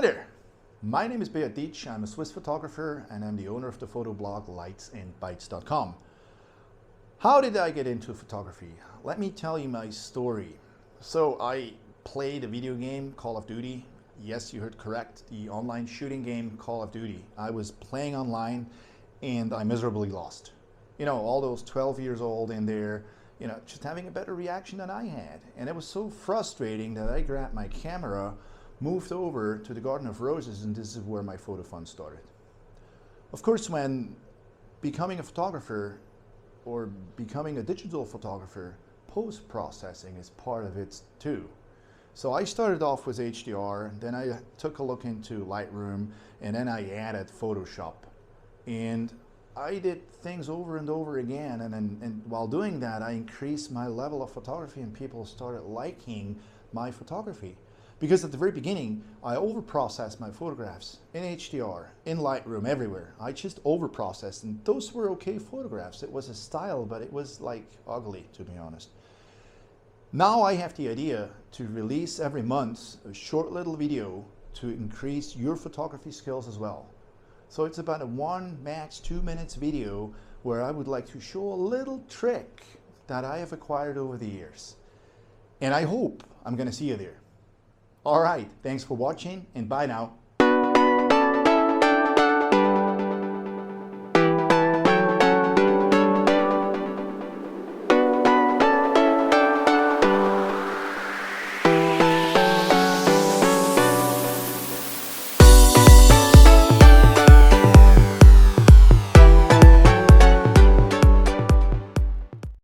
Hi there, my name is Beat Dietsch. I'm a Swiss photographer and I'm the owner of the photo blog lightsandbytes.com. How did I get into photography? Let me tell you my story. So I played a video game, Call of Duty. Yes, you heard correct, the online shooting game Call of Duty. I was playing online and I miserably lost. You know, all those 12 years old in there, you know, just having a better reaction than I had. And it was so frustrating that I grabbed my camera, moved over to the Garden of Roses, and this is where my photo fun started. Of course, when becoming a photographer or becoming a digital photographer, post-processing is part of it too. So I started off with HDR, then I took a look into Lightroom, and then I added Photoshop. And I did things over and over again, and while doing that, I increased my level of photography and people started liking my photography. Because at the very beginning, I overprocessed my photographs in HDR, in Lightroom, everywhere. I just overprocessed, and those were okay photographs. It was a style, but it was like ugly, to be honest. Now I have the idea to release every month a short little video to increase your photography skills as well. So it's about a 1, max 2 minutes video where I would like to show a little trick that I have acquired over the years. And I hope I'm going to see you there. All right, thanks for watching and bye now.